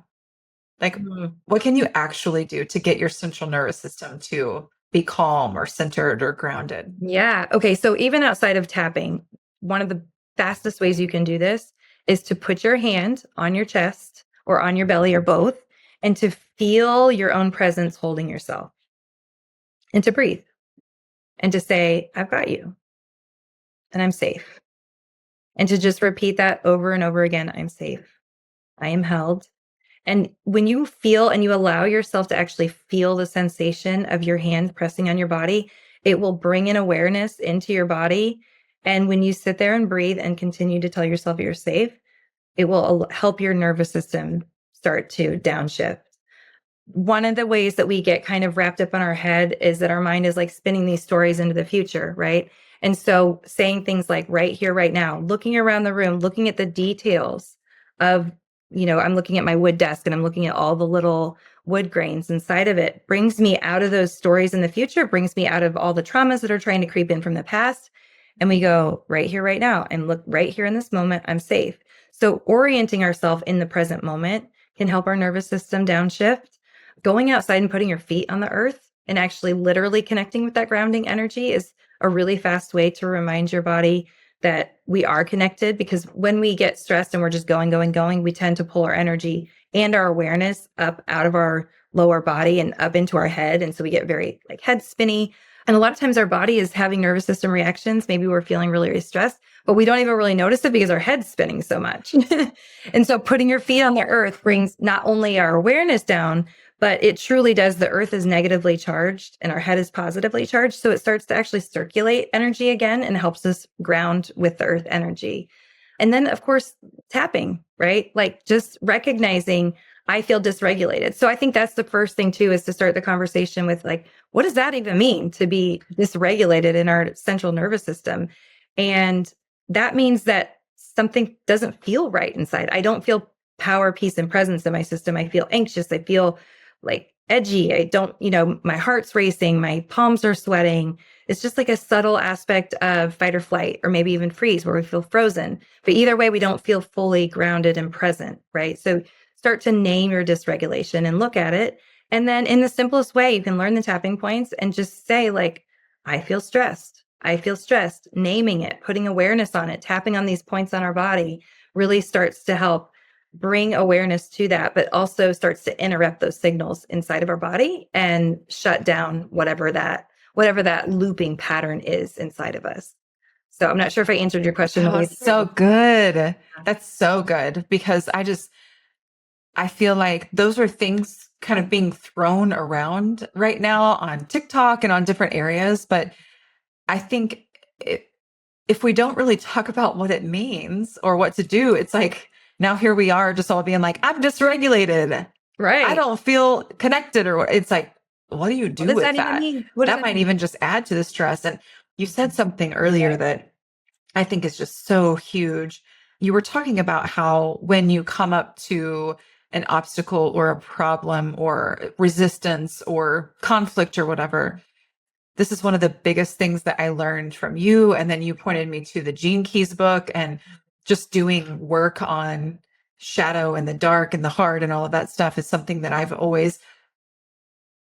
Like, what can you actually do to get your central nervous system to be calm or centered or grounded? Yeah. Okay. So even outside of tapping, one of the fastest ways you can do this is to put your hand on your chest or on your belly or both, and to feel your own presence holding yourself, and to breathe and to say, I've got you and I'm safe. And to just repeat that over and over again. I'm safe. I am held. And when you feel and you allow yourself to actually feel the sensation of your hand pressing on your body, it will bring an awareness into your body. And when you sit there and breathe and continue to tell yourself you're safe, it will help your nervous system start to downshift. One of the ways that we get kind of wrapped up in our head is that our mind is like spinning these stories into the future, right? And so saying things like right here, right now, looking around the room, looking at the details of, I'm looking at my wood desk and I'm looking at all the little wood grains inside of it, brings me out of those stories in the future, brings me out of all the traumas that are trying to creep in from the past. And we go right here, right now, and look right here in this moment, I'm safe. So orienting ourselves in the present moment can help our nervous system downshift. Going outside and putting your feet on the earth and actually literally connecting with that grounding energy is a really fast way to remind your body that we are connected, because when we get stressed and we're just going, we tend to pull our energy and our awareness up out of our lower body and up into our head. And so we get very like head spinny. And a lot of times our body is having nervous system reactions. Maybe we're feeling really, really stressed, but we don't even really notice it because our head's spinning so much. And so putting your feet on the earth brings not only our awareness down, but it truly does. The earth is negatively charged and our head is positively charged. So it starts to actually circulate energy again and helps us ground with the earth energy. And then, of course, tapping, right? Like just recognizing I feel dysregulated. So I think that's the first thing too, is to start the conversation with like, what does that even mean to be dysregulated in our central nervous system? And that means that something doesn't feel right inside. I don't feel power, peace, and presence in my system. I feel anxious. I feel like edgy. I don't, my heart's racing, my palms are sweating. It's just like a subtle aspect of fight or flight, or maybe even freeze where we feel frozen. But either way, we don't feel fully grounded and present, right? So start to name your dysregulation and look at it. And then in the simplest way, you can learn the tapping points and just say, like, I feel stressed. I feel stressed. Naming it, putting awareness on it, tapping on these points on our body really starts to help bring awareness to that, but also starts to interrupt those signals inside of our body and shut down whatever that looping pattern is inside of us. So I'm not sure if I answered your question. Oh, so good. That's so good, because I feel like those are things kind of being thrown around right now on TikTok and on different areas. But I think if we don't really talk about what it means or what to do, it's like, now here we are just all being like, I'm dysregulated. Right. I don't feel connected, or it's like, what do you do with that? That might even just add to the stress. And you said something earlier that I think is just so huge. You were talking about how when you come up to an obstacle or a problem or resistance or conflict or whatever, this is one of the biggest things that I learned from you. And then you pointed me to the Gene Keys book, and just doing work on shadow and the dark and the heart and all of that stuff is something that I've always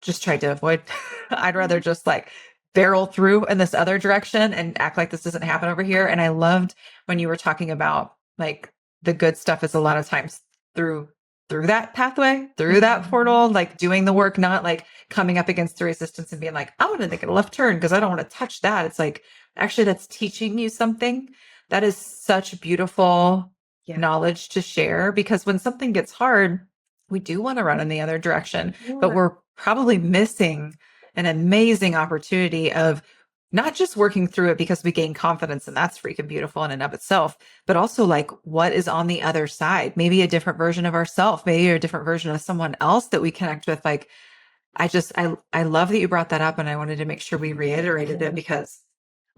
just tried to avoid. I'd rather just like barrel through in this other direction and act like this doesn't happen over here. And I loved when you were talking about like the good stuff is a lot of times through that pathway, through that portal, like doing the work, not like coming up against the resistance and being like, I want to take a left turn because I don't want to touch that. It's like, actually, that's teaching you something. That is such beautiful knowledge to share, because when something gets hard, we do want to run in the other direction, but we're probably missing an amazing opportunity of not just working through it because we gain confidence, and that's freaking beautiful in and of itself, but also like what is on the other side, maybe a different version of ourselves, maybe a different version of someone else that we connect with. Like, I love that you brought that up, and I wanted to make sure we reiterated it, because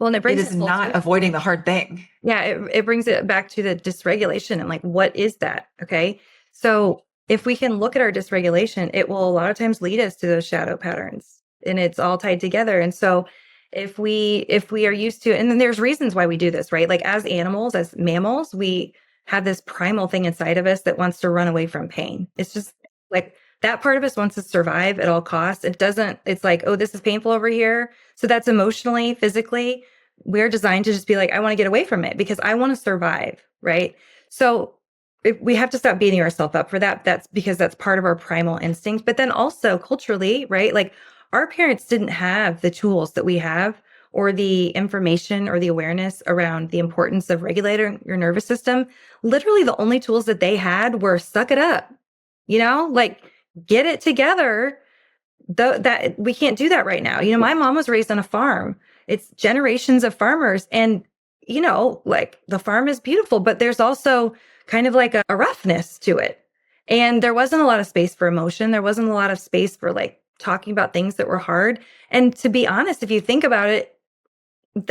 and it brings it is not avoiding the hard thing. Yeah, it brings it back to the dysregulation and like, what is that? Okay. So if we can look at our dysregulation, it will a lot of times lead us to those shadow patterns, and it's all tied together. And so if we are used to, and then there's reasons why we do this, right? Like as animals, as mammals, we have this primal thing inside of us that wants to run away from pain. It's just like that part of us wants to survive at all costs. It's like, oh, this is painful over here. So that's emotionally, physically, we're designed to just be like, I want to get away from it because I want to survive, right? So we have to stop beating ourselves up for that. That's because that's part of our primal instinct. But then also culturally, right? Like our parents didn't have the tools that we have, or the information or the awareness around the importance of regulating your nervous system. Literally the only tools that they had were suck it up, like get it together. That we can't do that right now. My mom was raised on a farm. It's generations of farmers, and like the farm is beautiful, but there's also kind of like a roughness to it. And there wasn't a lot of space for emotion. There wasn't a lot of space for like talking about things that were hard. And to be honest, if you think about it,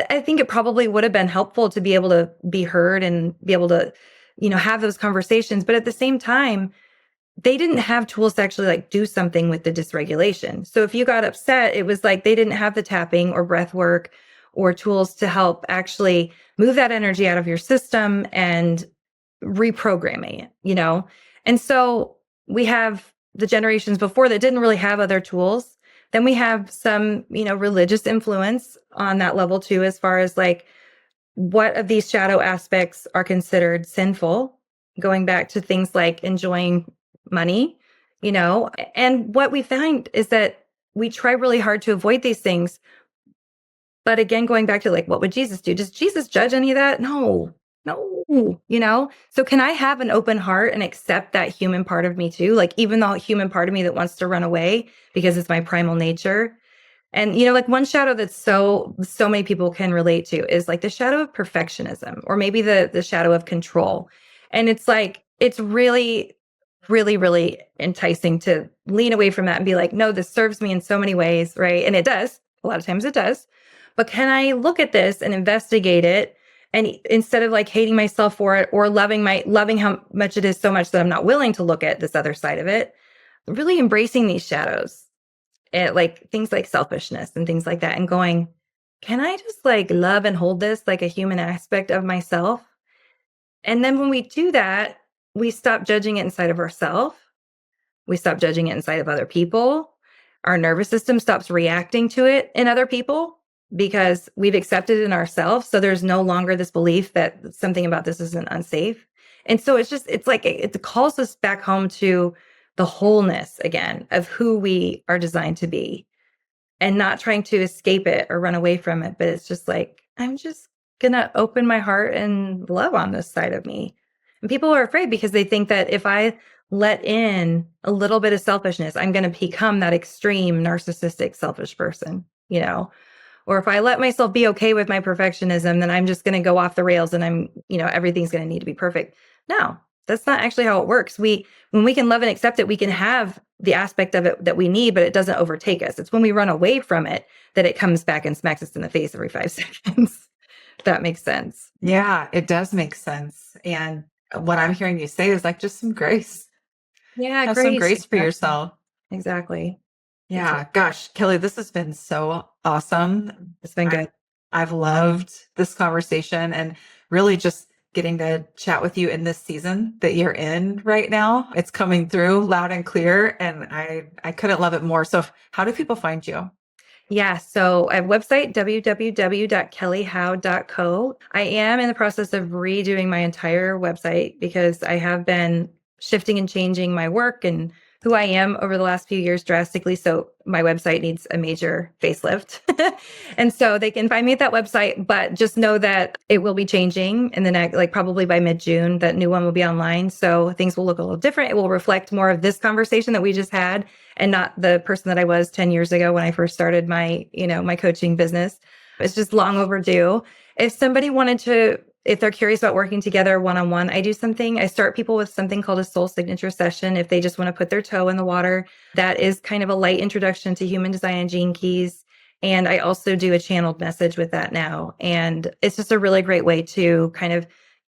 I think it probably would have been helpful to be able to be heard and be able to, have those conversations. But at the same time, they didn't have tools to actually like do something with the dysregulation. So if you got upset, it was like they didn't have the tapping or breath work or tools to help actually move that energy out of your system and reprogramming it, And so we have the generations before that didn't really have other tools. Then we have some, religious influence on that level too, as far as like what of these shadow aspects are considered sinful, going back to things like enjoying money, and what we find is that we try really hard to avoid these things. But again, going back to like, what would Jesus do? Does Jesus judge any of that? No. So can I have an open heart and accept that human part of me too? Like even the human part of me that wants to run away because it's my primal nature. And, like one shadow that so many people can relate to is like the shadow of perfectionism, or maybe the shadow of control. And it's like, it's really, really, really enticing to lean away from that and be like, no, this serves me in so many ways, right? And it does. A lot of times it does. But can I look at this and investigate it And instead of like hating myself for it or loving how much it is so much that I'm not willing to look at this other side of it, really embracing these shadows, like things like selfishness and things like that, and going, can I just like love and hold this like a human aspect of myself? And then when we do that, we stop judging it inside of ourselves. We stop judging it inside of other people. Our nervous system stops reacting to it in other people because we've accepted it in ourselves. So there's no longer this belief that something about this isn't unsafe. And so it's like it calls us back home to the wholeness again of who we are designed to be, and not trying to escape it or run away from it. But it's just like, I'm just going to open my heart and love on this side of me. And people are afraid because they think that if I let in a little bit of selfishness, I'm going to become that extreme narcissistic, selfish person, or if I let myself be okay with my perfectionism, then I'm just going to go off the rails and everything's going to need to be perfect. No, that's not actually how it works. When we can love and accept it, we can have the aspect of it that we need, but it doesn't overtake us. It's when we run away from it that it comes back and smacks us in the face every 5 seconds. If that makes sense. Yeah, it does make sense. And what I'm hearing you say is like just some grace. Yeah, Have some grace for exactly. yourself. Exactly. Yeah, gosh, Kelly, this has been so awesome. It's been good. I've loved this conversation and really just getting to chat with you in this season that you're in right now. It's coming through loud and clear, and I couldn't love it more. So how do people find you? Yeah, so I have a website, www.kellyhowe.co. I am in the process of redoing my entire website because I have been shifting and changing my work and who I am over the last few years drastically. So my website needs a major facelift. And so they can find me at that website, but just know that it will be changing in the next, like probably by mid-June, that new one will be online. So things will look a little different. It will reflect more of this conversation that we just had and not the person that I was 10 years ago when I first started my coaching business. It's just long overdue. If somebody if they're curious about working together one-on-one, I start people with something called a soul signature session. If they just want to put their toe in the water, that is kind of a light introduction to human design and gene keys. And I also do a channeled message with that now. And it's just a really great way to kind of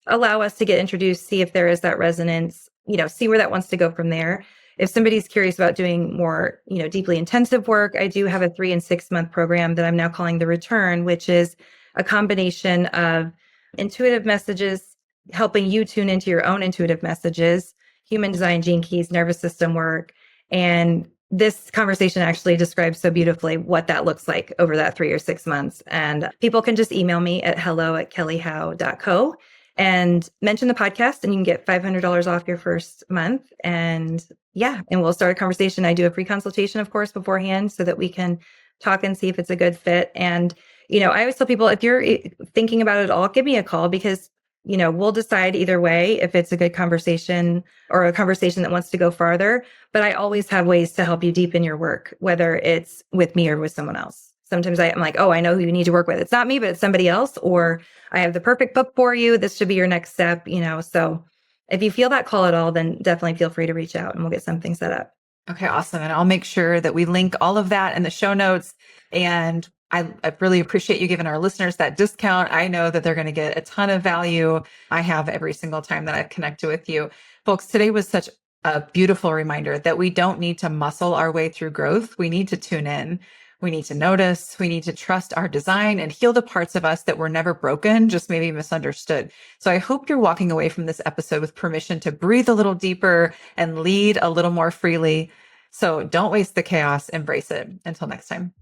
allow us to get introduced, see if there is that resonance, see where that wants to go from there. If somebody's curious about doing more, deeply intensive work, I do have a 3 and 6 month program that I'm now calling The Return, which is a combination of intuitive messages, helping you tune into your own intuitive messages, human design, gene keys, nervous system work. And this conversation actually describes so beautifully what that looks like over that 3 or 6 months. And people can just email me at hello@kellyhowe.co and mention the podcast, and you can get $500 off your first month. And we'll start a conversation. I do a free consultation, of course, beforehand so that we can talk and see if it's a good fit. And, I always tell people, if you're thinking about it at all, give me a call because, we'll decide either way if it's a good conversation or a conversation that wants to go farther. But I always have ways to help you deepen your work, whether it's with me or with someone else. Sometimes I'm like, oh, I know who you need to work with. It's not me, but it's somebody else. Or I have the perfect book for you. This should be your next step, So if you feel that call at all, then definitely feel free to reach out and we'll get something set up. Okay, awesome. And I'll make sure that we link all of that in the show notes. And I really appreciate you giving our listeners that discount. I know that they're going to get a ton of value. I have every single time that I've connected with you. Folks, today was such a beautiful reminder that we don't need to muscle our way through growth. We need to tune in. We need to notice. We need to trust our design and heal the parts of us that were never broken, just maybe misunderstood. So I hope you're walking away from this episode with permission to breathe a little deeper and lead a little more freely. So don't waste the chaos, embrace it. Until next time.